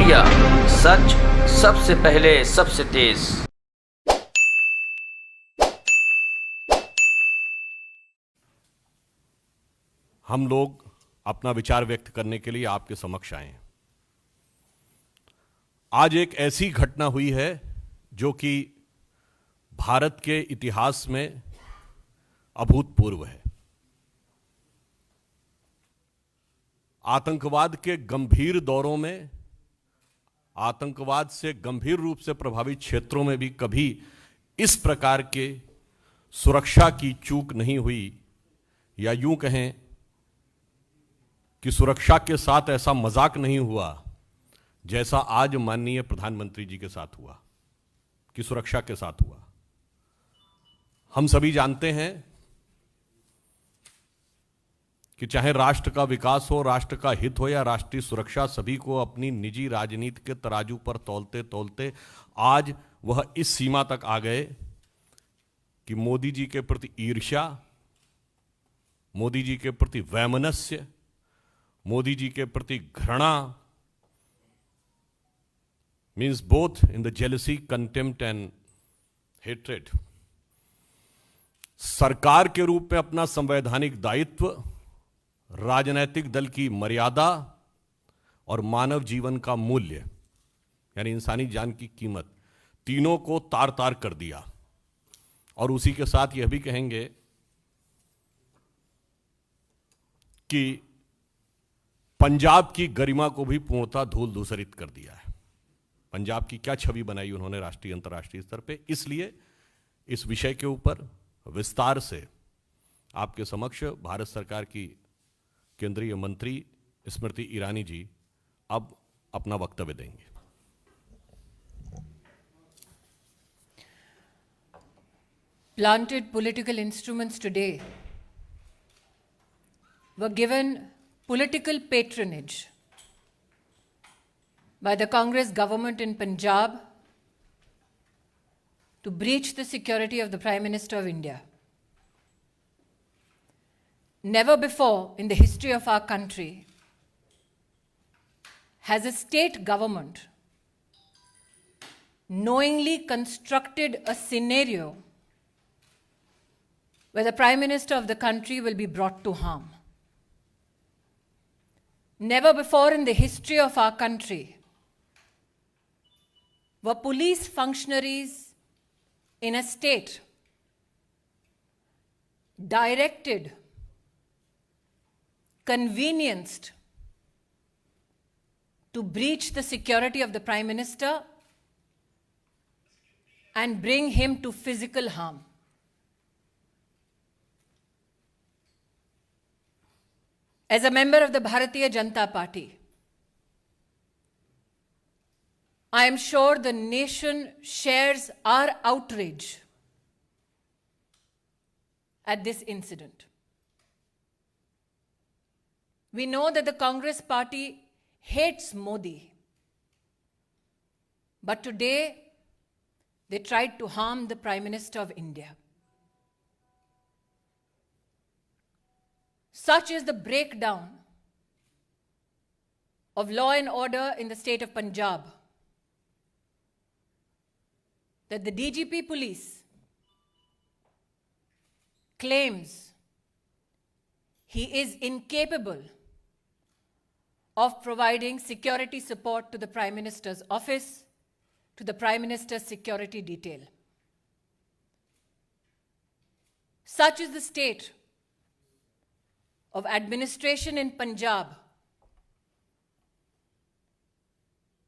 India, सच सबसे पहले सबसे तेज। हम लोग अपना विचार व्यक्त करने के लिए आपके समक्ष आए हैं। आज एक ऐसी घटना हुई है जो कि भारत के इतिहास में अभूतपूर्व है। आतंकवाद के गंभीर दौरों में, आतंकवाद से गंभीर रूप से प्रभावित क्षेत्रों में भी कभी इस प्रकार के सुरक्षा की चूक नहीं हुई, या यूं कहें कि सुरक्षा के साथ ऐसा मजाक नहीं हुआ जैसा आज माननीय प्रधानमंत्री जी के साथ हुआ, कि सुरक्षा के साथ हुआ। हम सभी जानते हैं कि चाहे राष्ट्र का विकास हो, राष्ट्र का हित हो या राष्ट्रीय सुरक्षा, सभी को अपनी निजी राजनीति के तराजू पर तौलते तौलते आज वह इस सीमा तक आ गए कि मोदी जी के प्रति ईर्ष्या, मोदी जी के प्रति वैमनस्य, मोदी जी के प्रति घृणा, means both in the jealousy, contempt and hatred, सरकार के रूप में अपना संवैधानिक दायित्व, राजनैतिक दल की मर्यादा और मानव जीवन का मूल्य यानी इंसानी जान की कीमत, तीनों को तार तार कर दिया। और उसी के साथ यह भी कहेंगे कि पंजाब की गरिमा को भी पूर्णतः धूल धूसरित कर दिया है। पंजाब की क्या छवि बनाई उन्होंने राष्ट्रीय अंतर्राष्ट्रीय स्तर पे। इसलिए इस विषय के ऊपर विस्तार से आपके समक्ष भारत सरकार की केंद्रीय मंत्री स्मृति ईरानी जी अब अपना वक्तव्य देंगे। Planted political instruments today were given political patronage by the Congress government in Punjab to breach the security of the Prime Minister of India. Never before in the history of our country has a state government knowingly constructed a scenario where the Prime Minister of the country will be brought to harm. Never before in the history of our country were police functionaries in a state directed, convenienced to breach the security of the Prime Minister and bring him to physical harm. As a member of the Bharatiya Janata Party, I am sure the nation shares our outrage at this incident. We know that the Congress party hates Modi, but today they tried to harm the Prime Minister of India. Such is the breakdown of law and order in the state of Punjab that the DGP police claims he is incapable of providing security support to the Prime Minister's office, to the Prime Minister's security detail. Such is the state of administration in Punjab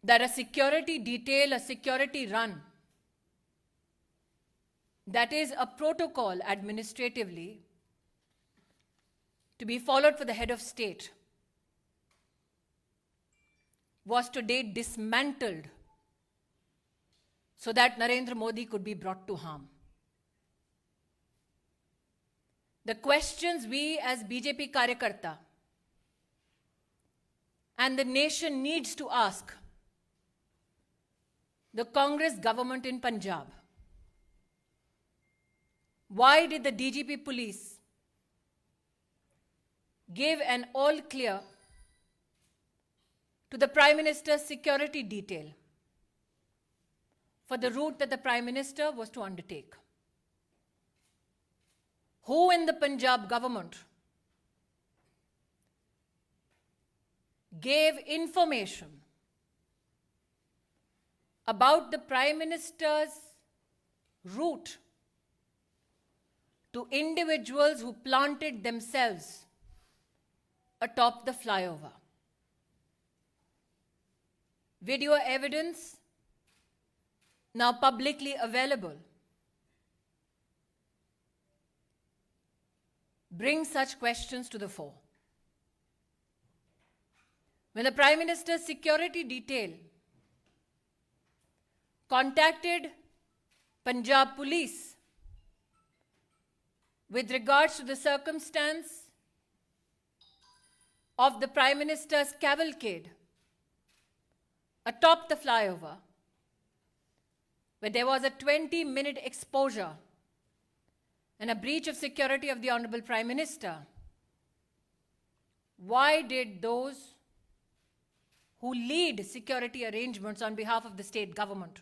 that a security detail, a security run, that is a protocol administratively to be followed for the head of state, was today dismantled so that Narendra Modi could be brought to harm. The questions we as BJP Karyakarta and the nation needs to ask the Congress government in Punjab: why did the DGP police give an all clear to the Prime Minister's security detail for the route that the Prime Minister was to undertake. Who in the Punjab government gave information about the Prime Minister's route to individuals who planted themselves atop the flyover? Video evidence now publicly available brings such questions to the fore. When the Prime Minister's security detail contacted Punjab Police with regards to the circumstance of the Prime Minister's cavalcade atop the flyover, where there was a 20-minute exposure and a breach of security of the Honorable Prime Minister, why did those who lead security arrangements on behalf of the state government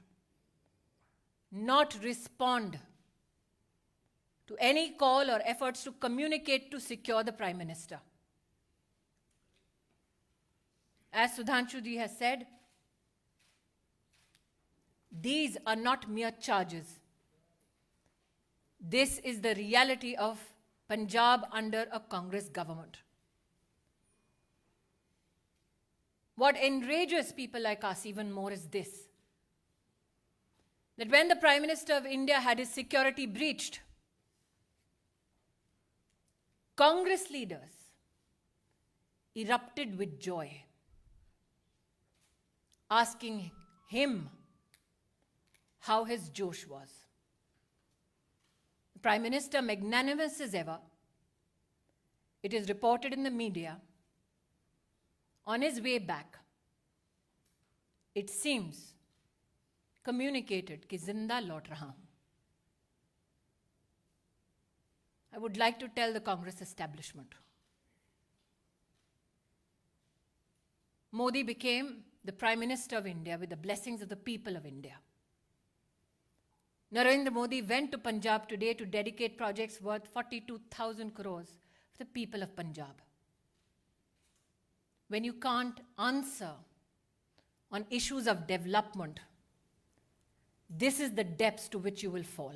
not respond to any call or efforts to communicate to secure the Prime Minister? As Sudhanshu ji has said, these are not mere charges. This is the reality of Punjab under a Congress government. What enrages people like us even more is this: that when the Prime Minister of India had his security breached, Congress leaders erupted with joy, asking him how his Josh was. The Prime Minister, magnanimous as ever, it is reported in the media, on his way back, it seems, communicated कि जिंदा लौट रहा हूं. I would like to tell the Congress establishment, Modi became the Prime Minister of India with the blessings of the people of India. Narendra Modi went to Punjab today to dedicate projects worth 42,000 crores for the people of Punjab. When you can't answer on issues of development, this is the depths to which you will fall.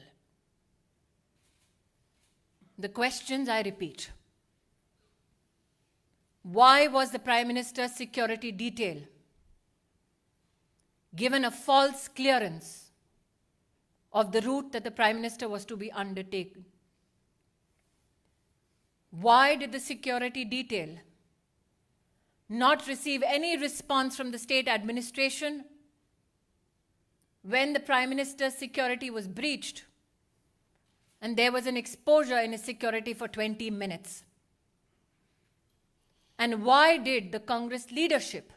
The questions, I repeat: why was the Prime Minister's security detail given a false clearance of the route that the Prime Minister was to be undertaken? Why did the security detail not receive any response from the state administration when the Prime Minister's security was breached and there was an exposure in his security for 20 minutes? And why did the Congress leadership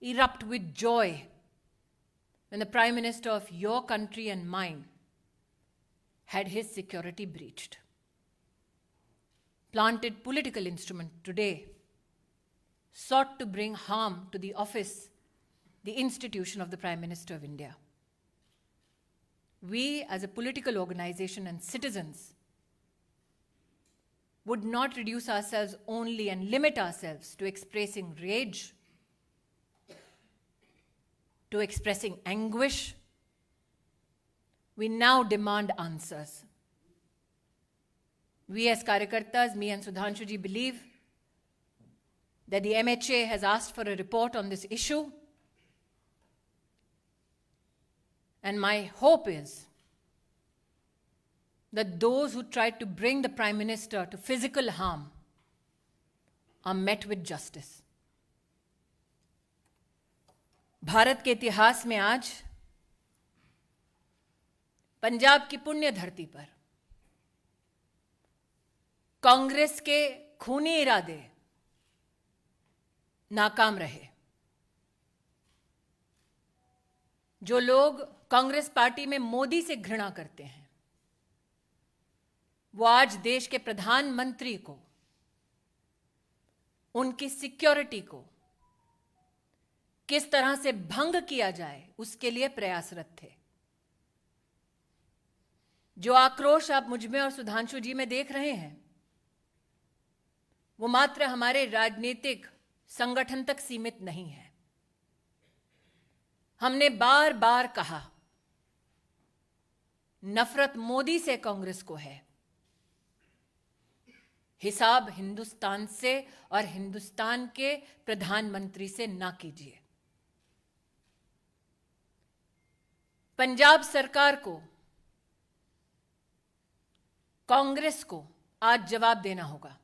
erupt with joy when the Prime Minister of your country and mine had his security breached? Planted political instrument today sought to bring harm to the office, the institution of the Prime Minister of India. We, as a political organization and citizens, would not reduce ourselves only and limit ourselves to expressing rage, to expressing anguish. We now demand answers. We as Karyakartas, me and Sudhanshu ji, believe that the MHA has asked for a report on this issue. And my hope is that those who tried to bring the Prime Minister to physical harm are met with justice. Bharat के इतिहास में आज पंजाब की पुण्य धरती पर कांग्रेस के खूनी इरादे नाकाम रहे. जो लोग कांग्रेस पार्टी में मोदी से घृणा करते हैं, वो आज देश के प्रधानमंत्री को, उनकी सिक्योरिटी को किस तरह से भंग किया जाए उसके लिए प्रयासरत थे। जो आक्रोश आप मुझ में और सुधांशु जी में देख रहे हैं, वो मात्र हमारे राजनीतिक संगठन तक सीमित नहीं है। हमने बार बार कहा, नफरत मोदी से कांग्रेस को है, हिसाब हिंदुस्तान से और हिंदुस्तान के प्रधानमंत्री से ना कीजिए। पंजाब सरकार को, कांग्रेस को आज जवाब देना होगा।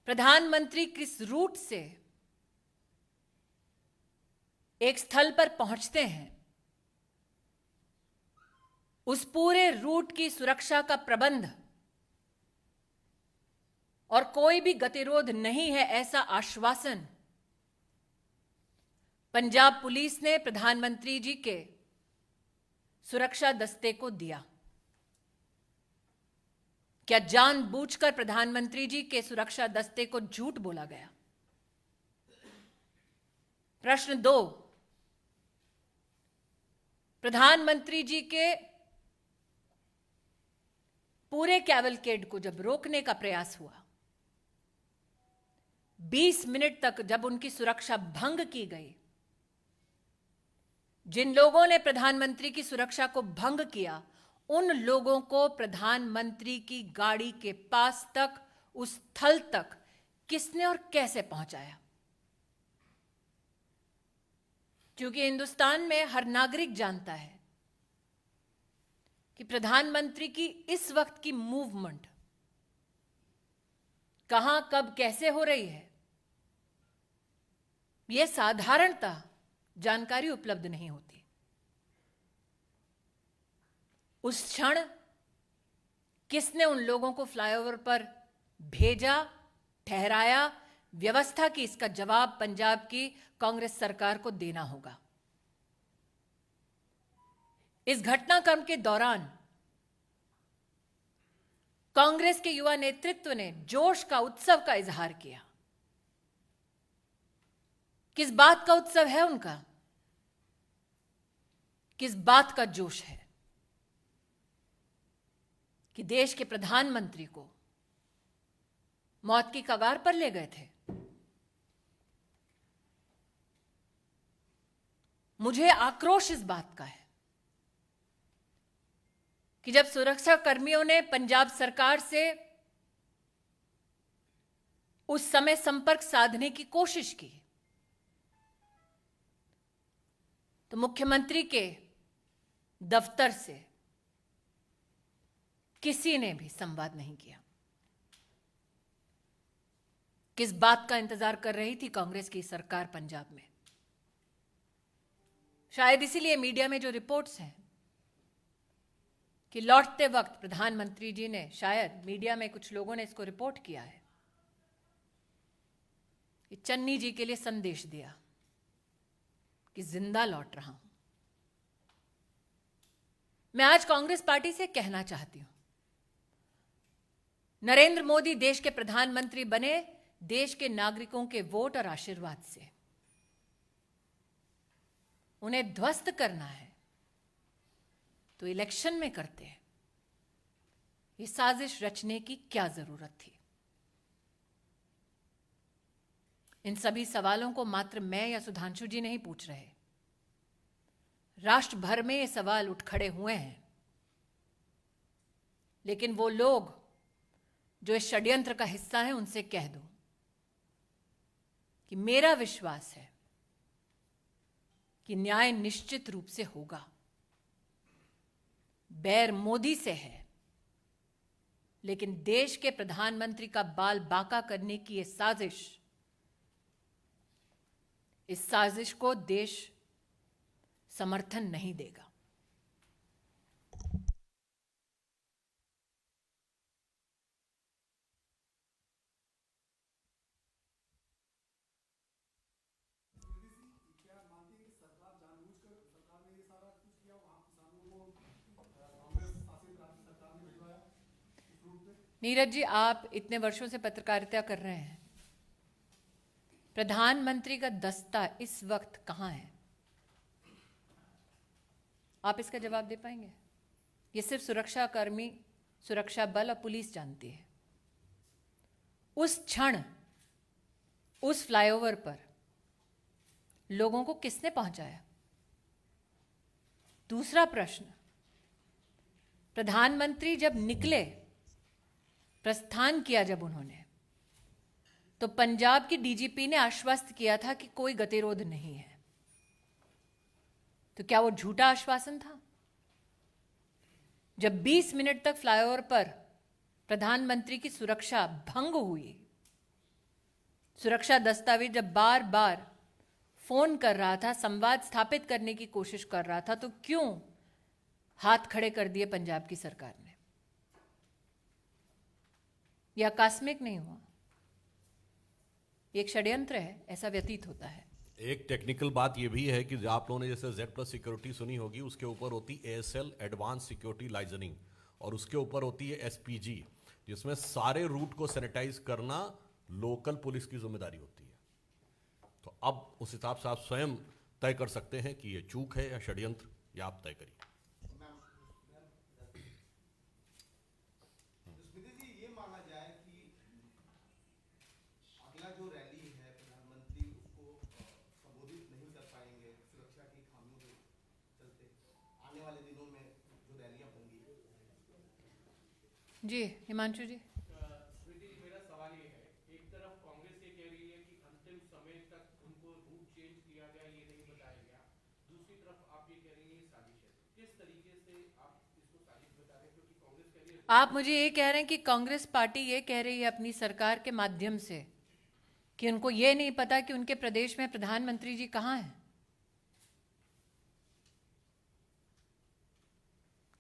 प्रधानमंत्री किस रूट से एक स्थल पर पहुंचते हैं, उस पूरे रूट की सुरक्षा का प्रबंध और कोई भी गतिरोध नहीं है, ऐसा आश्वासन पंजाब पुलिस ने प्रधानमंत्री जी के सुरक्षा दस्ते को दिया। क्या जानबूझकर प्रधानमंत्री जी के सुरक्षा दस्ते को झूठ बोला गया? प्रश्न 2, प्रधानमंत्री जी के पूरे कैवलकेड को जब रोकने का प्रयास हुआ, 20 मिनट तक जब उनकी सुरक्षा भंग की गई, जिन लोगों ने प्रधानमंत्री की सुरक्षा को भंग किया, उन लोगों को प्रधानमंत्री की गाड़ी के पास तक, उस स्थल तक किसने और कैसे पहुंचाया? क्योंकि हिंदुस्तान में हर नागरिक जानता है कि प्रधानमंत्री की इस वक्त की मूवमेंट कहां, कब, कैसे हो रही है, यह साधारणतः जानकारी उपलब्ध नहीं होती। उस क्षण किसने उन लोगों को फ्लाईओवर पर भेजा, ठहराया, व्यवस्था की, इसका जवाब पंजाब की कांग्रेस सरकार को देना होगा। इस घटनाक्रम के दौरान कांग्रेस के युवा नेतृत्व ने जोश का, उत्सव का इजहार किया। किस बात का उत्सव है उनका? किस बात का जोश है कि देश के प्रधानमंत्री को मौत की कगार पर ले गए थे? मुझे आक्रोश इस बात का है कि जब सुरक्षा कर्मियों ने पंजाब सरकार से उस समय संपर्क साधने की कोशिश की, तो मुख्यमंत्री के दफ्तर से किसी ने भी संवाद नहीं किया। किस बात का इंतजार कर रही थी कांग्रेस की सरकार पंजाब में? शायद इसीलिए मीडिया में जो रिपोर्ट्स हैं कि लौटते वक्त प्रधानमंत्री जी ने, शायद मीडिया में कुछ लोगों ने इसको रिपोर्ट किया है कि चन्नी जी के लिए संदेश दिया कि जिंदा लौट रहा हूं। मैं आज कांग्रेस पार्टी से कहना चाहती हूं, नरेंद्र मोदी देश के प्रधानमंत्री बने देश के नागरिकों के वोट और आशीर्वाद से। उन्हें ध्वस्त करना है तो इलेक्शन में करते हैं। ये साजिश रचने की क्या जरूरत थी? इन सभी सवालों को मात्र मैं या सुधांशु जी नहीं पूछ रहे, राष्ट्र भर में ये सवाल उठ खड़े हुए हैं। लेकिन वो लोग जो इस षड्यंत्र का हिस्सा हैं, उनसे कह दो कि मेरा विश्वास है कि न्याय निश्चित रूप से होगा। बैर मोदी से है, लेकिन देश के प्रधानमंत्री का बाल बांका करने की यह साजिश, इस साजिश को देश समर्थन नहीं देगा। नीरज जी, आप इतने वर्षों से पत्रकारिता कर रहे हैं, प्रधानमंत्री का दस्ता इस वक्त कहां है? आप इसका जवाब दे पाएंगे? ये सिर्फ सुरक्षा कर्मी, सुरक्षा बल और पुलिस जानती है। उस क्षण उस फ्लाईओवर पर लोगों को किसने पहुंचाया? दूसरा प्रश्न, प्रधानमंत्री जब निकले, प्रस्थान किया जब उन्होंने, तो पंजाब की डीजीपी ने आश्वस्त किया था कि कोई गतिरोध नहीं है। तो क्या वो झूठा आश्वासन था? जब 20 मिनट तक फ्लाईओवर पर प्रधानमंत्री की सुरक्षा भंग हुई, सुरक्षा दस्तावेज जब बार बार फोन कर रहा था, संवाद स्थापित करने की कोशिश कर रहा था, तो क्यों हाथ खड़े कर दिए पंजाब की सरकार ने? यह आकस्मिक नहीं हुआ, एक षड्यंत्र है, ऐसा व्यतीत होता है। एक टेक्निकल बात यह भी है कि आप लोगों ने जैसे Z+ सिक्योरिटी सुनी होगी, उसके ऊपर होती ASL एडवांस सिक्योरिटी लाइजनिंग, और उसके ऊपर होती है SPG, जिसमें सारे रूट को सैनिटाइज करना लोकल पुलिस की जिम्मेदारी होती है। तो अब उस हिसाब से आप स्वयं तय कर सकते हैं कि ये चूक है या षड्यंत्र, या आप तय करिए। जो रैली है प्रधानमंत्री उसको संबोधित नहीं कर पाएंगे सुरक्षा की खामियों के चलते, आने वाले दिनों में जो रैलियां होंगी। जी हिमांशु जी। स्मृति जी, मेरा सवाल ये है, एक तरफ कांग्रेस ये कह रही है कि अंतिम समय तक उनको रूट चेंज किया गया, ये नहीं बताया गया, दूसरी तरफ आप ये कह रही हैं साजिश है। किस तरीके से आप इसको साजिश बता रहे हैं? क्योंकि कांग्रेस कह रही है, आप मुझे ये कह रहे हैं कि कांग्रेस पार्टी ये कह रही है अपनी सरकार के माध्यम से कि उनको ये नहीं पता कि उनके प्रदेश में प्रधानमंत्री जी कहां हैं?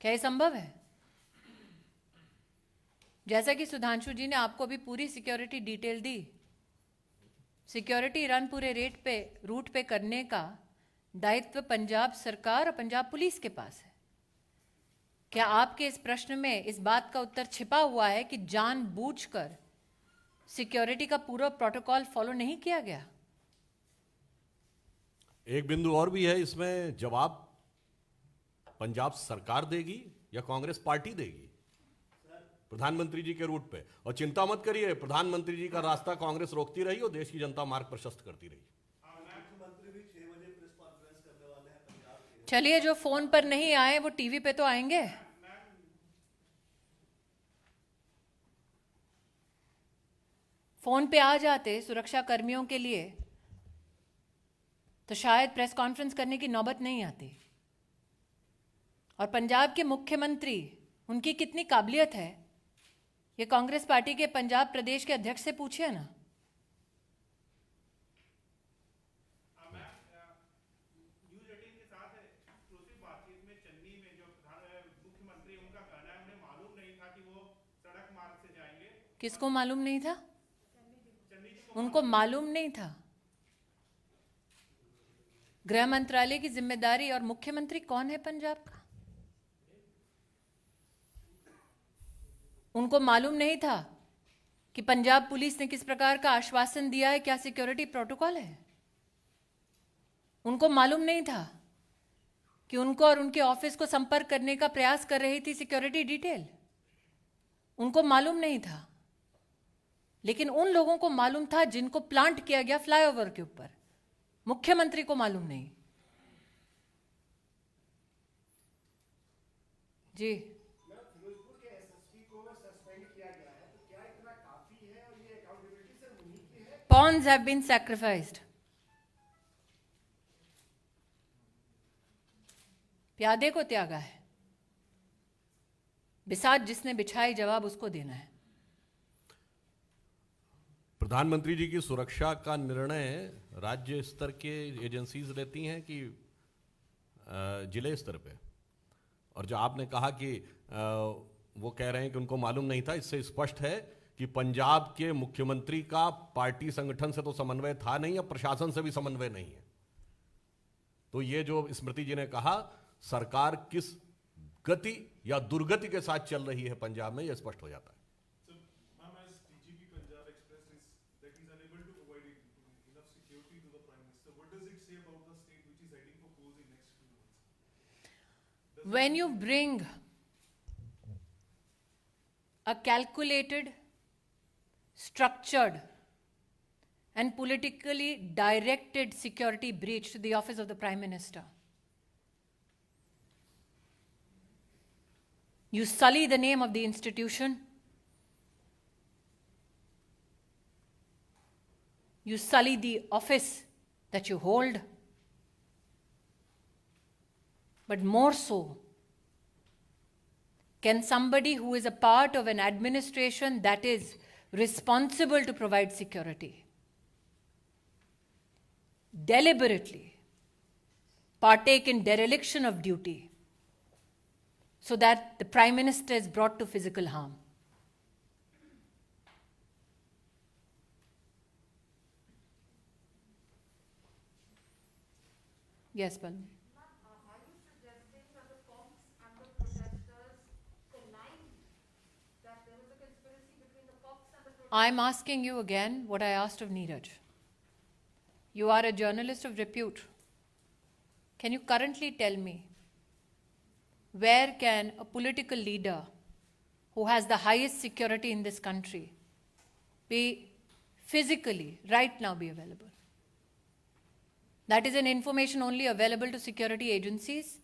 क्या ये संभव है? जैसा कि सुधांशु जी ने आपको भी पूरी सिक्योरिटी डिटेल दी, सिक्योरिटी रन पूरे रूट पे करने का दायित्व पंजाब सरकार और पंजाब पुलिस के पास है। क्या आपके इस प्रश्न में इस बात का उत्तर छिपा हुआ है कि जानबूझकर सिक्योरिटी का पूरा प्रोटोकॉल फॉलो नहीं किया गया? एक बिंदु और भी है इसमें, जवाब पंजाब सरकार देगी या कांग्रेस पार्टी देगी प्रधानमंत्री जी के रूट पे? और चिंता मत करिए, प्रधानमंत्री जी का रास्ता कांग्रेस रोकती रही और देश की जनता मार्ग प्रशस्त करती रही। मुख्यमंत्री भी 6 बजे प्रेस कॉन्फ्रेंस करने वाले हैं पंजाब के। चलिए, जो फोन पर नहीं आए वो टीवी पे तो आएंगे। फोन पे आ जाते सुरक्षा कर्मियों के लिए तो शायद प्रेस कॉन्फ्रेंस करने की नौबत नहीं आती। और पंजाब के मुख्यमंत्री, उनकी कितनी काबिलियत है, ये कांग्रेस पार्टी के पंजाब प्रदेश के अध्यक्ष से पूछिए ना। न्यूज़ 18 के साथ एक्सक्लूसिव बातचीत में चन्नी में जो मुख्यमंत्री, उनका कहना है उन्हें मालूम नहीं था कि वो सड़क मार्ग से जाएंगे। किसको मालूम नहीं था? उनको मालूम नहीं था। गृह मंत्रालय की जिम्मेदारी, और मुख्यमंत्री कौन है पंजाब का? उनको मालूम नहीं था कि पंजाब पुलिस ने किस प्रकार का आश्वासन दिया है, क्या सिक्योरिटी प्रोटोकॉल है? उनको मालूम नहीं था कि उनको और उनके ऑफिस को संपर्क करने का प्रयास कर रही थी सिक्योरिटी डिटेल? उनको मालूम नहीं था। लेकिन उन लोगों को मालूम था जिनको प्लांट किया गया फ्लाईओवर के ऊपर, मुख्यमंत्री को मालूम नहीं। जी, फिरोजपुर के एसएसपी को सस्पेंड किया गया है, तो क्या इतना काफी है और ये अकाउंटेबिलिटी से उन्हीं की है? pawns have been sacrificed। प्यादे को त्यागा है, बिसात जिसने बिछाई, जवाब उसको देना है। प्रधानमंत्री जी की सुरक्षा का निर्णय राज्य स्तर के एजेंसीज लेती हैं कि जिले स्तर पे? और जो आपने कहा कि वो कह रहे हैं कि उनको मालूम नहीं था, इससे स्पष्ट है कि पंजाब के मुख्यमंत्री का पार्टी संगठन से तो समन्वय था नहीं, अब प्रशासन से भी समन्वय नहीं है। तो ये जो स्मृति जी ने कहा, सरकार किस गति या दुर्गति के साथ चल रही है पंजाब में, यह स्पष्ट हो जाता है। When you bring a calculated, structured, and politically directed security breach to the office of the Prime Minister, you sully the name of the institution, you sully the office that you hold, but more so, can somebody who is a part of an administration that is responsible to provide security deliberately partake in dereliction of duty so that the Prime Minister is brought to physical harm? Yes, Balmi. Are you suggesting that the Cox and the protesters connived, that there was a conspiracy between the Cox and the protesters? I'm asking you again what I asked of Neeraj. You are a journalist of repute. Can you currently tell me where can a political leader who has the highest security in this country be physically, right now, be available? That is an information only available to security agencies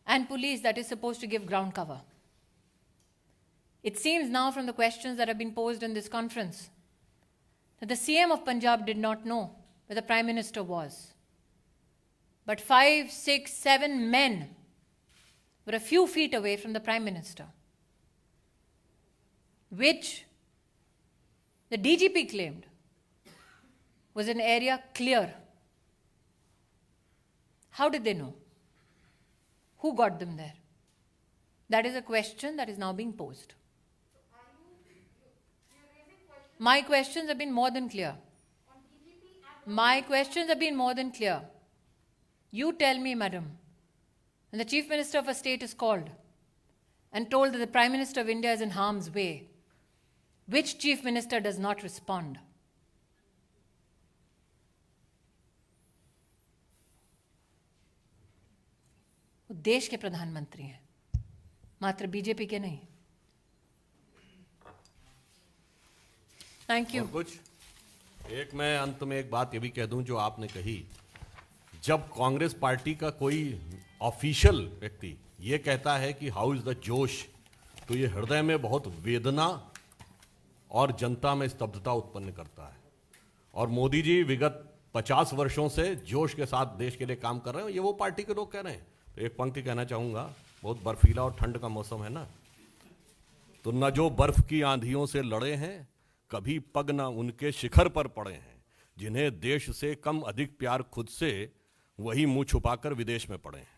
and police that is supposed to give ground cover. It seems now from the questions that have been posed in this conference that the CM of Punjab did not know where the Prime Minister was. But 5, 6, 7 men were a few feet away from the Prime Minister, which the DGP claimed was an area clear. How did they know? Who got them there? That is a question that is now being posed. My questions have been more than clear. My questions have been more than clear. You tell me, madam, when the Chief Minister of a state is called and told that the Prime Minister of India is in harm's way, which Chief Minister does not respond? वो देश के प्रधानमंत्री हैं, मात्र BJP के नहीं. Thank you. और कुछ एक मैं अंत में एक बात ये भी कह दूं जो आपने कही, जब कांग्रेस पार्टी का कोई ऑफिशियल व्यक्ति ये कहता है कि हाउ इज द जोश, तो ये हृदय में बहुत वेदना और जनता में स्तब्धता उत्पन्न करता है. और मोदी जी विगत 50 वर्षों से जोश के साथ देश के लिए काम कर रहे हैं, ये वो पार्टी के लोग कह रहे हैं. तो एक पंक्ति कहना चाहूंगा, बहुत बर्फीला और ठंड का मौसम है ना, तो न जो बर्फ की आंधियों से लड़े हैं, कभी पग न उनके शिखर पर पड़े हैं, जिन्हें देश से कम अधिक प्यार खुद से, वही मुंह छुपाकर विदेश में पड़े हैं.